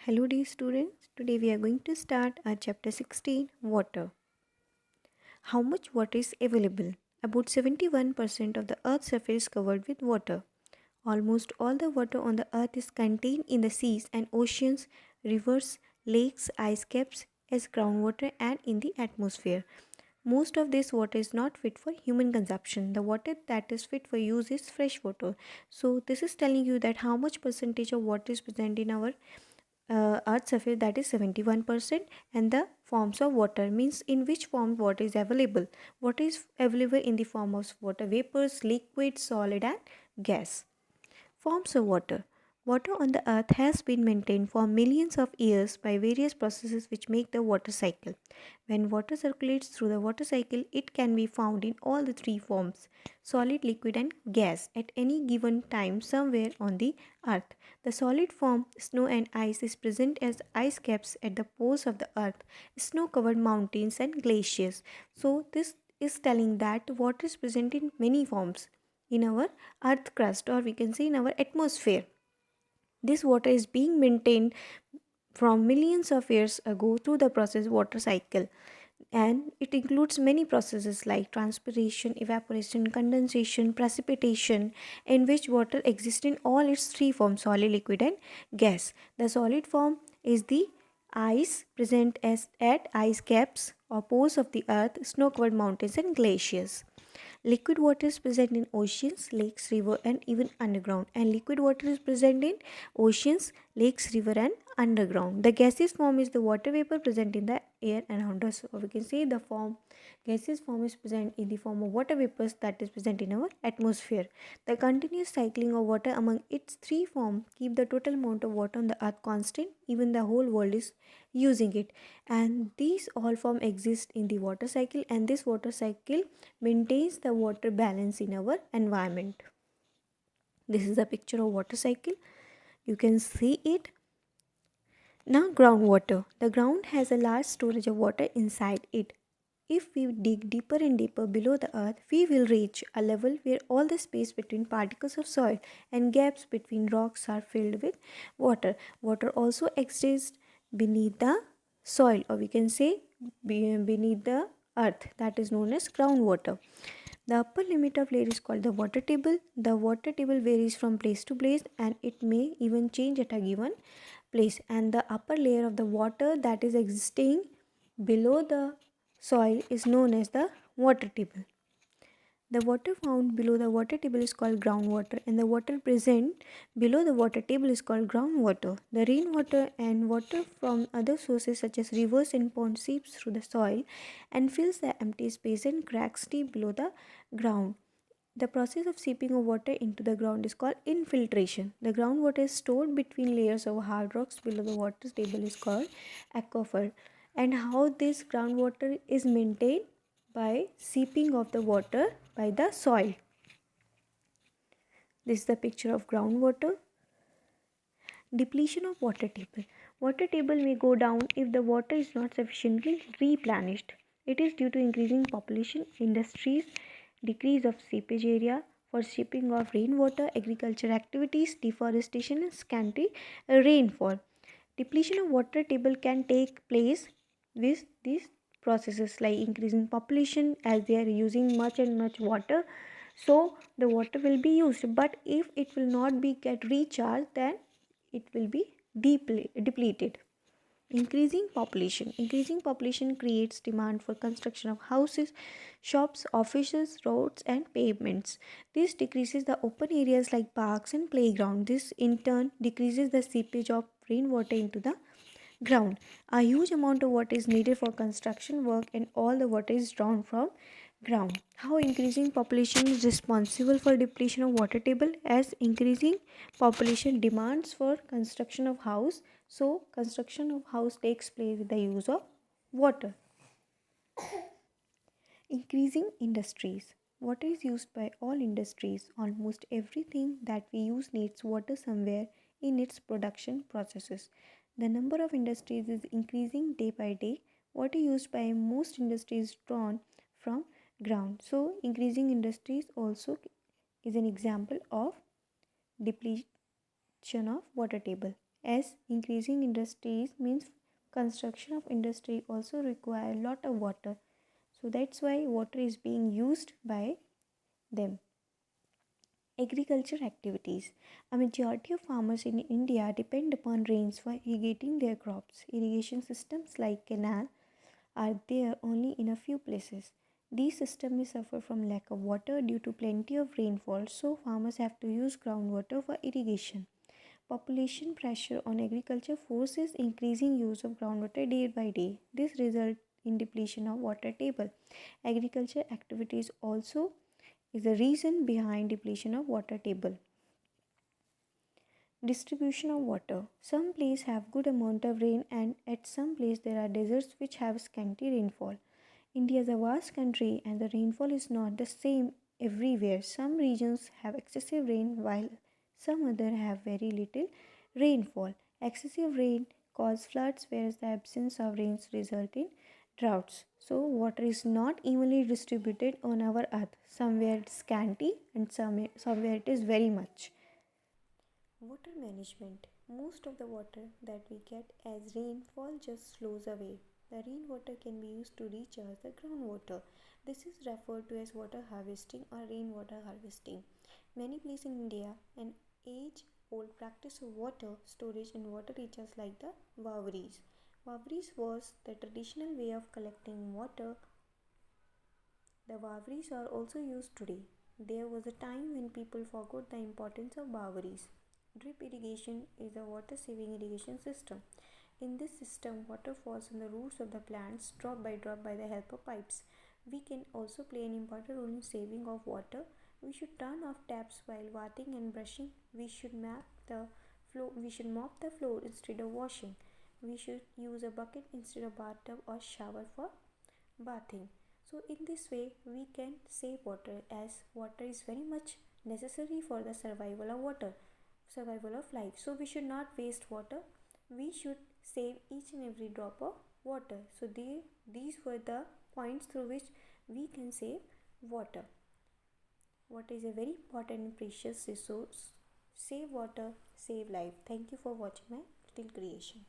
Hello dear students, today we are going to start our chapter 16, Water. How much water is available? About 71% of the earth's surface is covered with water. Almost all the water on the earth is contained in the seas and oceans, rivers, lakes, ice caps, as groundwater and in the atmosphere. Most of this water is not fit for human consumption. The water that is fit for use is fresh water. So this is telling you that how much percentage of water is present in our earth surface, that is 71%. And the forms of water means in which form water is available. Water is available in the form of water vapors, liquid, solid and gas. Forms of water. Water on the earth has been maintained for millions of years by various processes which make the water cycle. When water circulates through the water cycle, it can be found in all the three forms: solid, liquid, and gas at any given time somewhere on the earth. The solid form, snow and ice, is present as ice caps at the poles of the earth, snow covered mountains, and glaciers. So, this is telling that water is present in many forms in our earth crust, or we can say in our atmosphere. This water is being maintained from millions of years ago through the process water cycle, and it includes many processes like transpiration, evaporation, condensation, precipitation, in which water exists in all its three forms: solid, liquid and gas. The solid form is the ice present as at ice caps or poles of the earth, snow covered mountains and glaciers. Liquid water is present in oceans, lakes, river and even underground. And liquid water is present in oceans, lakes, river and underground. The gaseous form is the water vapor present in the air around us. Or we can say the gaseous form is present in the form of water vapors that is present in our atmosphere. The continuous cycling of water among its three forms keep the total amount of water on the earth constant, even the whole world is using it. And these all form exist in the water cycle, and this water cycle maintains the water balance in our environment. This is a picture of water cycle. You can see it. Now groundwater. The ground has a large storage of water inside it. If we dig deeper and deeper below the earth, we will reach a level where all the space between particles of soil and gaps between rocks are filled with water. Water also exists beneath the soil, or we can say beneath the earth, that is known as groundwater. The upper limit of layer is called the water table. The water table varies from place to place, and it may even change at a given place. And the upper layer of the water that is existing below the soil is known as the water table. The water found below the water table is called groundwater, and the water present below the water table is called groundwater. The rainwater and water from other sources such as rivers and ponds seeps through the soil and fills the empty space and cracks deep below the ground. The process of seeping of water into the ground is called infiltration. The groundwater is stored between layers of hard rocks below the water table is called aquifer. And how this groundwater is maintained? By seeping of the water by the soil. This is the picture of groundwater. Depletion of water table. Water table may go down if the water is not sufficiently replenished. It is due to increasing population, industries, decrease of seepage area for shipping of rainwater, agriculture activities, deforestation and scanty rainfall. Depletion of water table can take place with these processes like increasing population, as they are using much and much water, so the water will be used, but if it will not be get recharged, then it will be depleted. Increasing population creates demand for construction of houses, shops, offices, roads and pavements. This decreases the open areas like parks and playground. This in turn decreases the seepage of rainwater into the ground. A huge amount of water is needed for construction work, and all the water is drawn from ground. How increasing population is responsible for depletion of water table? As increasing population demands for construction of house, so construction of house takes place with the use of water. Increasing industries. Water is used by all industries. Almost everything that we use needs water somewhere in its production processes. The number of industries is increasing day by day. Water used by most industries is drawn from ground. So, increasing industries also is an example of depletion of water table. as increasing industries means construction of industry also require a lot of water. So that's why water is being used by them. Agriculture activities. A majority of farmers in India depend upon rains for irrigating their crops. Irrigation systems like canal are there only in a few places. These systems may suffer from lack of water due to plenty of rainfall, so farmers have to use groundwater for irrigation. Population pressure on agriculture forces increasing use of groundwater day by day. This results in depletion of water table. Agriculture activities also is the reason behind depletion of water table. Distribution of water. Some places have good amount of rain and at some places there are deserts which have scanty rainfall. India is a vast country and the rainfall is not the same everywhere. Some regions have excessive rain while some other have very little rainfall. Excessive rain cause floods whereas the absence of rains result in droughts. So water is not evenly distributed on our earth. Somewhere it's scanty and somewhere it is very much. Water management. Most of the water that we get as rainfall just flows away. The rainwater can be used to recharge the groundwater. This is referred to as water harvesting or rainwater harvesting. Many places in India, an age old practice of water storage and water recharge like the Vavris. Vavris was the traditional way of collecting water. The Vavris are also used today. There was a time when people forgot the importance of Vavris. Drip irrigation is a water saving irrigation system. In this system, water falls on the roots of the plants drop by the help of pipes. We can also play an important role in saving of water. We should turn off taps while bathing and brushing. We should mop the floor instead of washing. We should use a bucket instead of bathtub or shower for bathing. So in this way we can save water as water is very much necessary for the survival of life. So we should not waste water. We should save each and every drop of water. So these were the points through which we can save water. Water is a very important and precious resource. Save water, save life. Thank you for watching my little creation.